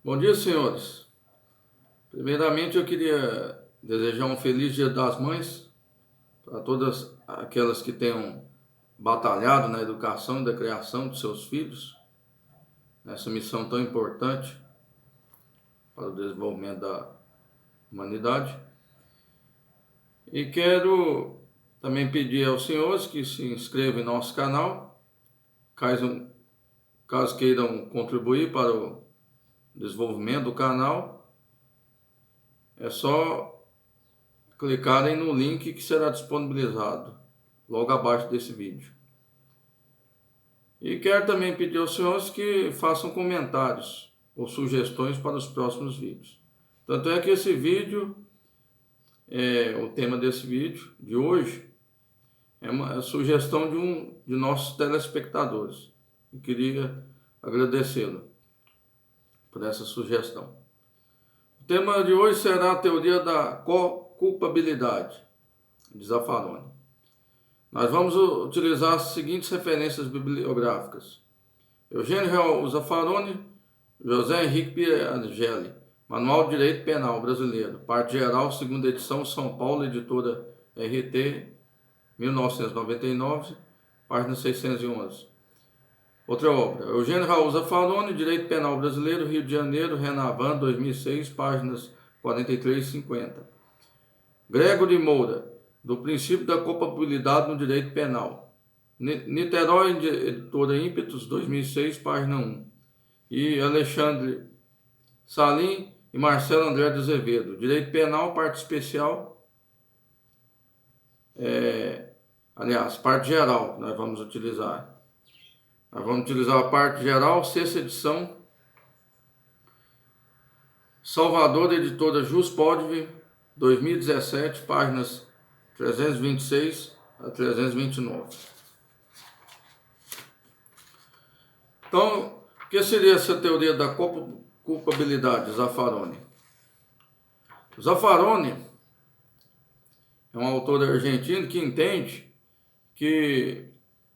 Bom dia, senhores. Primeiramente, eu queria desejar um feliz Dia das Mães para todas aquelas que tenham batalhado na educação e da criação de seus filhos, nessa missão tão importante para o desenvolvimento da humanidade. E quero também pedir aos senhores que se inscrevam em nosso canal, caso queiram contribuir para o desenvolvimento do canal. É só clicarem no link que será disponibilizado logo abaixo desse vídeo. E quero também pedir aos senhores que façam comentários ou sugestões para os próximos vídeos. Tanto é que esse vídeo, o tema desse vídeo de hoje, é uma sugestão de nossos telespectadores. Eu queria agradecê-lo por essa sugestão. O tema de hoje será a teoria da co-culpabilidade de Zaffaroni. Nós vamos utilizar as seguintes referências bibliográficas: Eugênio Real Zaffaroni, José Henrique Piangeli, Manual de Direito Penal Brasileiro, Parte Geral, segunda edição, São Paulo, editora RT, 1999, página 611. Outra obra, Eugênio Raul Zaffaroni, Direito Penal Brasileiro, Rio de Janeiro, Renavan, 2006, páginas 43 e 50. Gregory Moura, do princípio da culpabilidade no direito penal. Niterói, editora Ímpetus, 2006, página 1. E Alexandre Salim e Marcelo André de Azevedo, Direito Penal, parte especial, parte geral, nós vamos utilizar. Nós vamos utilizar a parte geral, sexta edição, Salvador, editora Jus Podvi, 2017, páginas 326 a 329. Então, o que seria essa teoria da culpabilidade de Zaffaroni? Zaffaroni é um autor argentino que entende que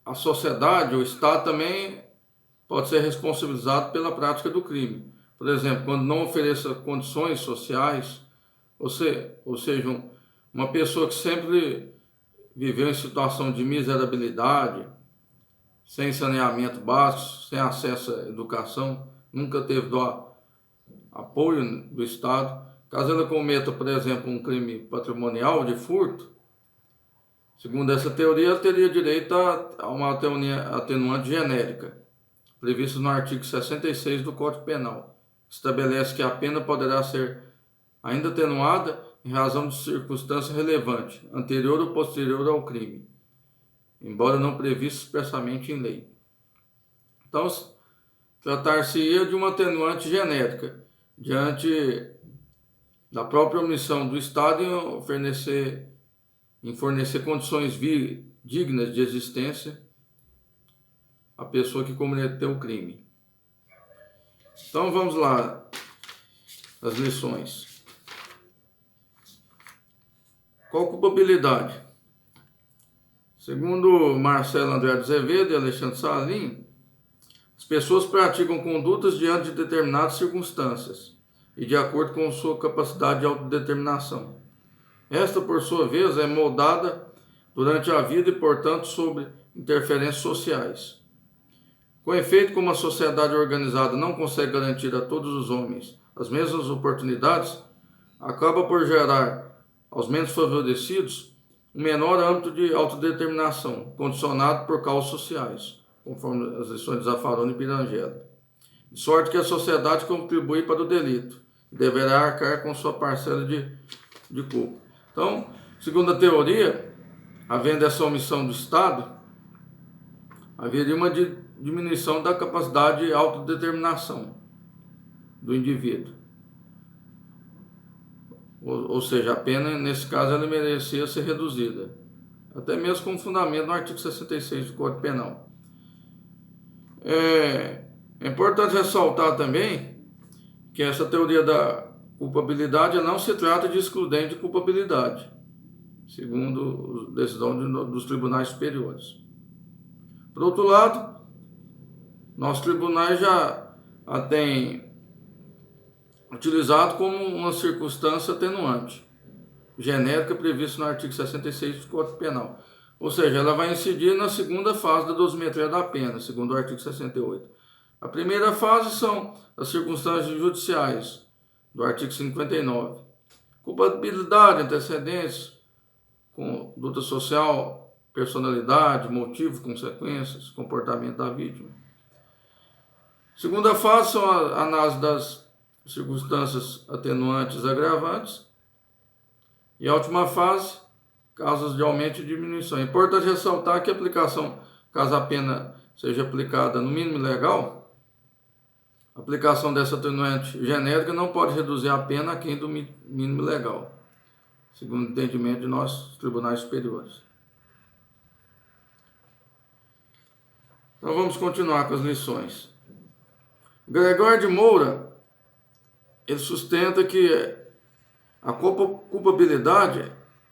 a sociedade, o Estado também pode ser responsabilizado pela prática do crime. Por exemplo, quando não ofereça condições sociais, ou seja, uma pessoa que sempre viveu em situação de miserabilidade, sem saneamento básico, sem acesso à educação, nunca teve apoio do Estado. Caso ela cometa, por exemplo, um crime patrimonial de furto, segundo essa teoria, ela teria direito a uma atenuante genérica, prevista no artigo 66 do Código Penal. Estabelece que a pena poderá ser ainda atenuada em razão de circunstância relevante, anterior ou posterior ao crime, embora não previsto expressamente em lei. Então, tratar-se-ia de uma atenuante genérica, diante da própria omissão do Estado em fornecer condições dignas de existência à pessoa que cometeu o crime. Então vamos lá, as lições. Qual culpabilidade? Segundo Marcelo André de Azevedo e Alexandre Salim, as pessoas praticam condutas diante de determinadas circunstâncias e de acordo com sua capacidade de autodeterminação. Esta, por sua vez, é moldada durante a vida e, portanto, sob interferências sociais. Com efeito, como a sociedade organizada não consegue garantir a todos os homens as mesmas oportunidades, acaba por gerar aos menos favorecidos um menor âmbito de autodeterminação, condicionado por causas sociais, conforme as lições de Zaffaroni e Pirangello. De sorte que a sociedade contribui para o delito e deverá arcar com sua parcela de culpa. Então, segundo a teoria, havendo essa omissão do Estado, haveria uma diminuição da capacidade de autodeterminação do indivíduo. Ou seja, a pena, nesse caso, ela merecia ser reduzida, até mesmo com fundamento no artigo 66 do Código Penal. É importante ressaltar também que essa teoria da culpabilidade não se trata de excludente de culpabilidade, segundo a decisão dos tribunais superiores. Por outro lado, nossos tribunais já têm utilizado como uma circunstância atenuante genérica prevista no artigo 66 do Código Penal. Ou seja, ela vai incidir na segunda fase da dosimetria da pena, segundo o artigo 68. A primeira fase são as circunstâncias judiciais, do artigo 59. Culpabilidade, antecedentes, conduta social, personalidade, motivo, consequências, comportamento da vítima. Segunda fase são a análise das circunstâncias atenuantes e agravantes. E a última fase, casos de aumento e diminuição. É importante ressaltar que a aplicação, caso a pena seja aplicada no mínimo legal, a aplicação dessa atenuante genérica não pode reduzir a pena aquém do mínimo legal, segundo o entendimento de nossos tribunais superiores. Então vamos continuar com as lições. Gregório de Moura, ele sustenta que a culpabilidade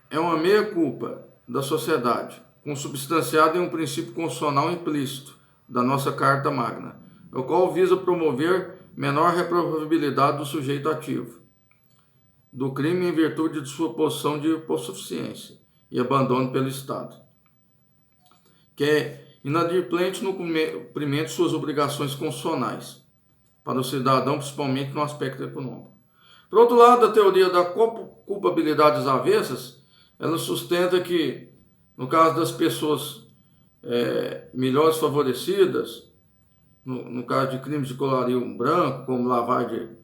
é uma meia-culpa da sociedade, consubstanciada em um princípio constitucional implícito da nossa Carta Magna, o qual visa promover menor reprovabilidade do sujeito ativo do crime em virtude de sua posição de hipossuficiência e abandono pelo Estado, que é inadimplente no cumprimento de suas obrigações constitucionais para o cidadão, principalmente no aspecto econômico. Por outro lado, a teoria da culpabilidade às avessas, ela sustenta que, no caso das pessoas melhores favorecidas, no caso de crimes de colarinho branco, como lavagem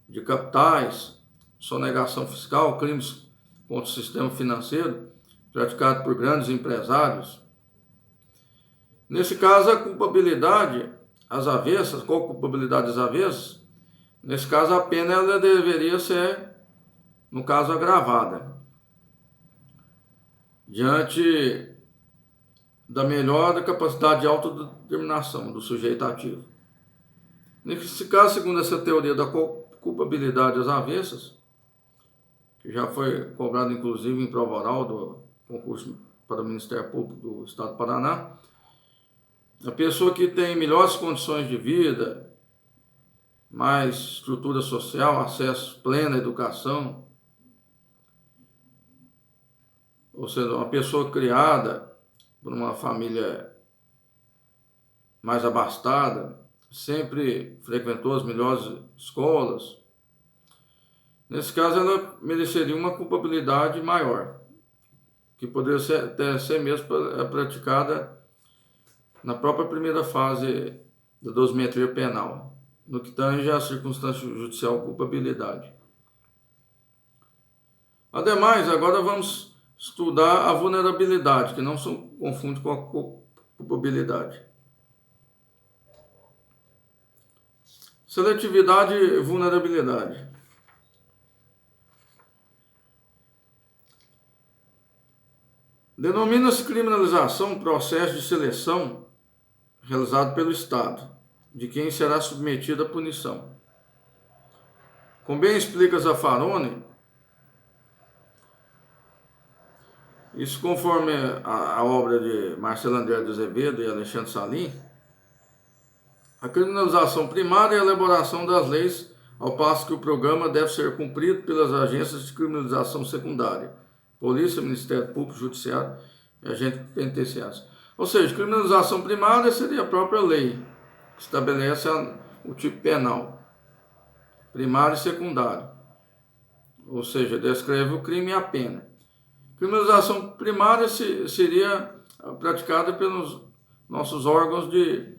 de capitais, sonegação fiscal, crimes contra o sistema financeiro, praticados por grandes empresários. Nesse caso, a culpabilidade às avessas, qual culpabilidade às avessas? Nesse caso, a pena ela deveria ser, no caso, agravada, diante da melhor capacidade de autodeterminação do sujeito ativo. Nesse caso, segundo essa teoria da culpabilidade às avessas, que já foi cobrado inclusive em prova oral do concurso para o Ministério Público do Estado do Paraná, a pessoa que tem melhores condições de vida, mais estrutura social, acesso pleno à educação, ou seja, uma pessoa criada por uma família mais abastada, sempre frequentou as melhores escolas, nesse caso ela mereceria uma culpabilidade maior, que poderia ser mesmo praticada na própria primeira fase da dosimetria penal, no que tange a circunstância judicial culpabilidade. Ademais, agora vamos estudar a vulnerabilidade, que não se confunde com a culpabilidade. Seletividade e vulnerabilidade. Denomina-se criminalização um processo de seleção realizado pelo Estado, de quem será submetido à punição. Como bem explica Zaffaroni, isso conforme a obra de Marcelo André de Azevedo e Alexandre Salim, a criminalização primária é a elaboração das leis, ao passo que o programa deve ser cumprido pelas agências de criminalização secundária, Polícia, Ministério Público, Judiciário e agentes penitenciários. Ou seja, criminalização primária seria a própria lei, que estabelece o tipo penal, primário e secundário, ou seja, descreve o crime e a pena. Criminalização primária seria praticada pelos nossos órgãos de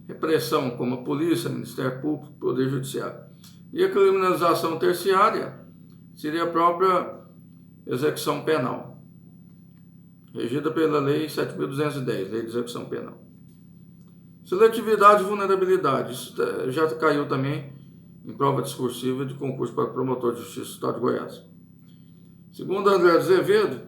repressão, como a Polícia, Ministério Público, Poder Judiciário. E a criminalização terciária seria a própria execução penal, regida pela Lei 7.210, Lei de Execução Penal. Seletividade e vulnerabilidade. Isso já caiu também em prova discursiva de concurso para promotor de justiça do Estado de Goiás. Segundo André de Azevedo,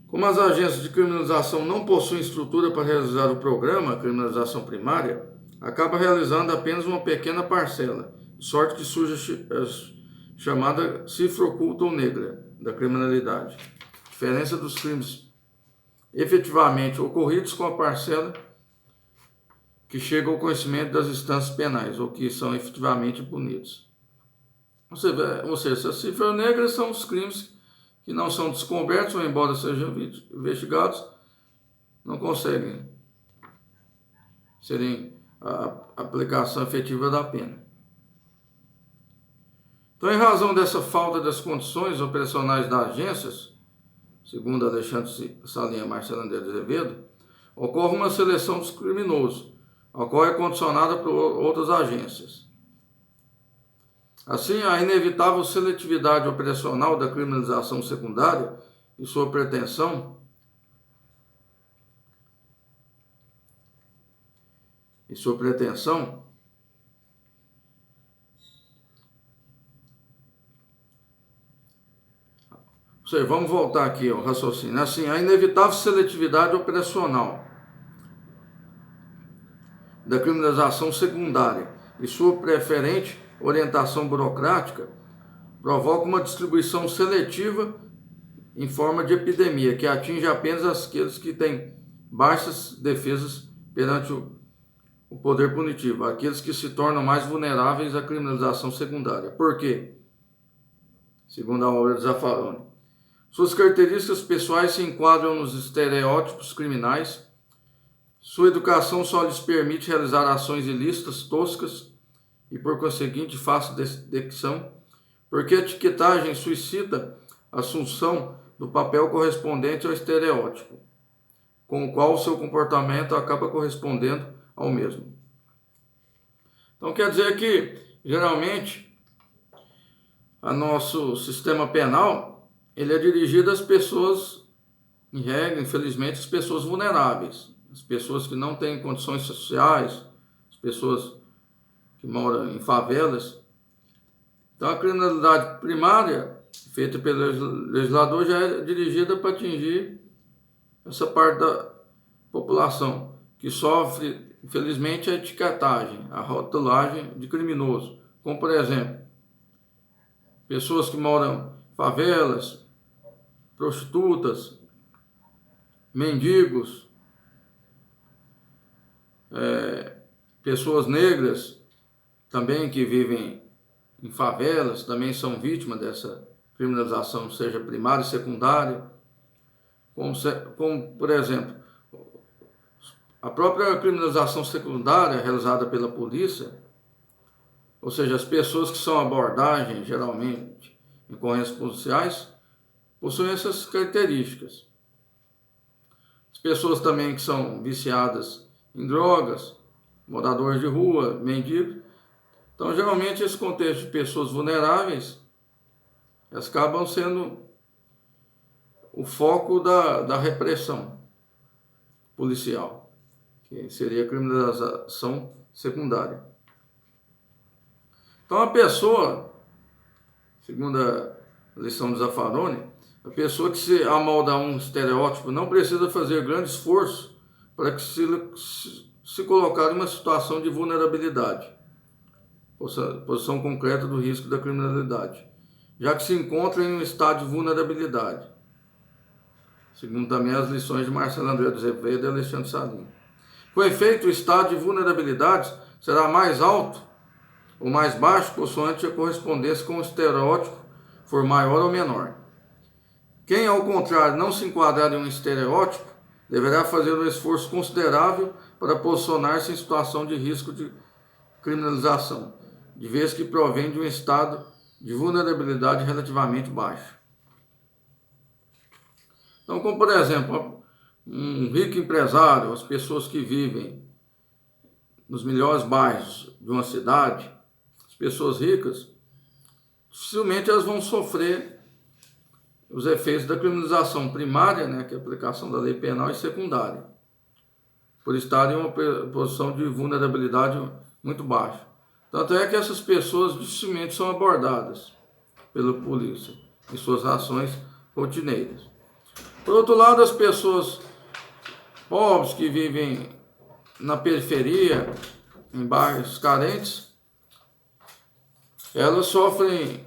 como as agências de criminalização não possuem estrutura para realizar o programa, a criminalização primária, acaba realizando apenas uma pequena parcela, de sorte que surge a chamada cifra oculta ou negra da criminalidade. Diferença dos crimes efetivamente ocorridos com a parcela que chega ao conhecimento das instâncias penais ou que são efetivamente punidos. Ou seja, essas cifras negras são os crimes que não são descobertos, ou embora sejam investigados, não conseguem serem a aplicação efetiva da pena. Então, em razão dessa falta das condições operacionais das agências, segundo Alexandre Salinha e Marcelo André de Azevedo, ocorre uma seleção dos criminosos, a qual é condicionada por outras agências. Assim, a inevitável seletividade operacional da criminalização secundária e sua pretensão ou seja, vamos voltar aqui ao raciocínio. Assim, a inevitável seletividade operacional da criminalização secundária e sua preferente orientação burocrática provoca uma distribuição seletiva em forma de epidemia, que atinge apenas aqueles que têm baixas defesas perante o poder punitivo, aqueles que se tornam mais vulneráveis à criminalização secundária. Por quê? Segundo a obra de Zaffaroni, suas características pessoais se enquadram nos estereótipos criminais, sua educação só lhes permite realizar ações ilícitas, toscas e, por conseguinte, de fácil detecção, porque a etiquetagem suscita a assunção do papel correspondente ao estereótipo, com o qual o seu comportamento acaba correspondendo ao mesmo. Então, quer dizer que, geralmente, o nosso sistema penal ele é dirigido às pessoas, em regra, infelizmente, as pessoas vulneráveis, as pessoas que não têm condições sociais, as pessoas que moram em favelas. Então, a criminalidade primária, feita pelo legislador, já é dirigida para atingir essa parte da população que sofre, infelizmente, a etiquetagem, a rotulagem de criminoso. Como, por exemplo, pessoas que moram em favelas, prostitutas, mendigos, pessoas negras também que vivem em favelas, também são vítimas dessa criminalização, seja primária e secundária, como por exemplo, a própria criminalização secundária realizada pela polícia, ou seja, as pessoas que são abordagens, geralmente, em ocorrências policiais, possuem essas características. As pessoas também que são viciadas em drogas, moradores de rua, mendigos. Então, geralmente, esse contexto de pessoas vulneráveis, elas acabam sendo o foco da repressão policial, que seria a criminalização secundária. Então, a pessoa, segundo a lição de Zaffaroni, a pessoa que se amolda a um estereótipo não precisa fazer grande esforço para que se colocar em uma situação de vulnerabilidade, posição concreta do risco da criminalidade, já que se encontra em um estado de vulnerabilidade, segundo também as lições de Marcelo André de Azevedo e Alexandre Salinha. Com efeito, o estado de vulnerabilidade será mais alto ou mais baixo, consoante a correspondência com o estereótipo for maior ou menor. Quem, ao contrário, não se enquadrar em um estereótipo, deverá fazer um esforço considerável para posicionar-se em situação de risco de criminalização, de vez que provém de um estado de vulnerabilidade relativamente baixo. Então, como por exemplo, um rico empresário, as pessoas que vivem nos melhores bairros de uma cidade, as pessoas ricas, dificilmente elas vão sofrer os efeitos da criminalização primária, né, que é a aplicação da lei penal, e secundária, por estarem em uma posição de vulnerabilidade muito baixa. Tanto é que essas pessoas dificilmente são abordadas pela polícia em suas ações rotineiras. Por outro lado, as pessoas pobres que vivem na periferia, em bairros carentes, elas sofrem,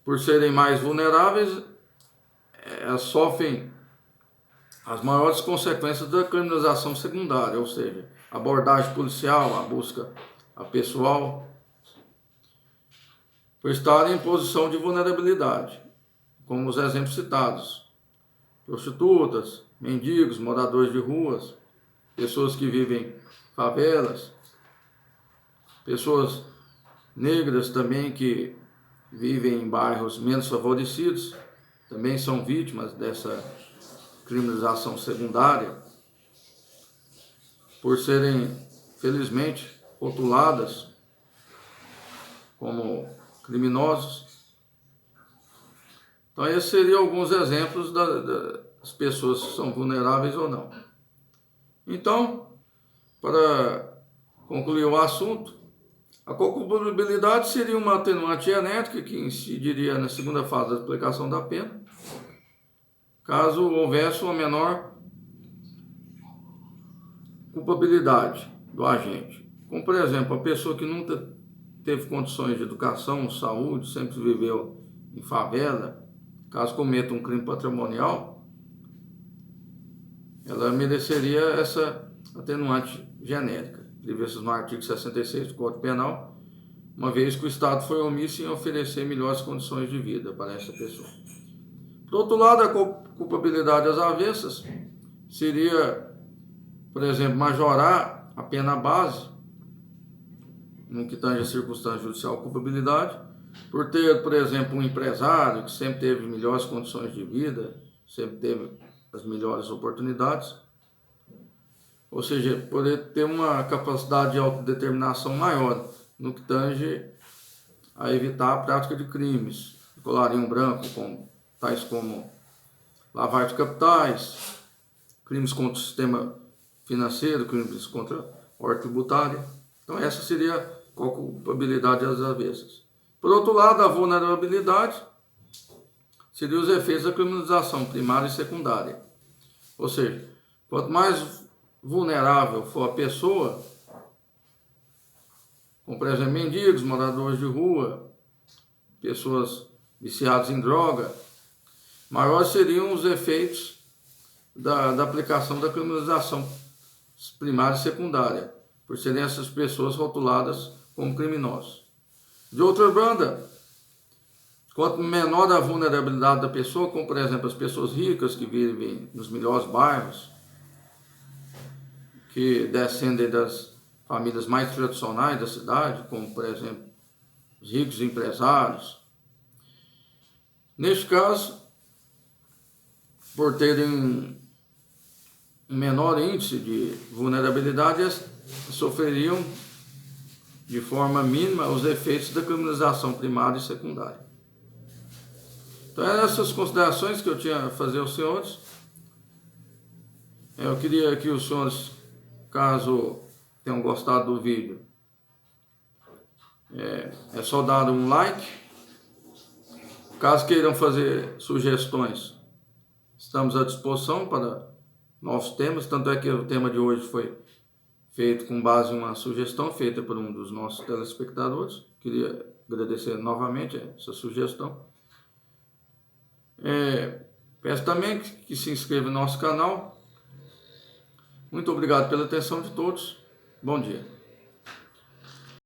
por serem mais vulneráveis, elas sofrem as maiores consequências da criminalização secundária, ou seja, a abordagem policial, a busca a pessoal, por estarem em posição de vulnerabilidade, como os exemplos citados: prostitutas, mendigos, moradores de ruas, pessoas que vivem em favelas, pessoas negras também que vivem em bairros menos favorecidos, também são vítimas dessa criminalização secundária, por serem, felizmente, rotuladas como criminosos. Então, esses seriam alguns exemplos das pessoas que são vulneráveis ou não. Então, para concluir o assunto, a culpabilidade seria uma atenuante genética que incidiria na segunda fase da aplicação da pena, caso houvesse uma menor culpabilidade do agente. Como, por exemplo, a pessoa que nunca teve condições de educação, saúde, sempre viveu em favela, caso cometa um crime patrimonial, ela mereceria essa atenuante genérica, prevista no artigo 66 do Código Penal, uma vez que o Estado foi omisso em oferecer melhores condições de vida para essa pessoa. Por outro lado, a culpabilidade às avessas seria, por exemplo, majorar a pena base, no que tange a circunstância judicial culpabilidade, por ter, por exemplo, um empresário que sempre teve melhores condições de vida, sempre teve as melhores oportunidades, ou seja, poder ter uma capacidade de autodeterminação maior no que tange a evitar a prática de crimes de colarinho branco, tais como lavagem de capitais, crimes contra o sistema financeiro, crimes contra a ordem tributária. Então essa seria a culpabilidade às avessas. Por outro lado, a vulnerabilidade seria os efeitos da criminalização primária e secundária. Ou seja, quanto mais vulnerável for a pessoa, como por exemplo mendigos, moradores de rua, pessoas viciadas em droga, maiores seriam os efeitos da aplicação da criminalização primária e secundária, por serem essas pessoas rotuladas como criminosos. De outra banda, quanto menor a vulnerabilidade da pessoa, como por exemplo as pessoas ricas que vivem nos melhores bairros, que descendem das famílias mais tradicionais da cidade, como por exemplo os ricos empresários. Neste caso, por terem um menor índice de vulnerabilidade, sofreriam de forma mínima os efeitos da criminalização primária e secundária. Então, eram essas considerações que eu tinha a fazer aos senhores. Eu queria que os senhores, caso tenham gostado do vídeo, é só dar um like. Caso queiram fazer sugestões, estamos à disposição para novos temas. Tanto é que o tema de hoje foi feito com base em uma sugestão feita por um dos nossos telespectadores. Queria agradecer novamente essa sugestão. Peço também que se inscreva no nosso canal. Muito obrigado pela atenção de todos. Bom dia.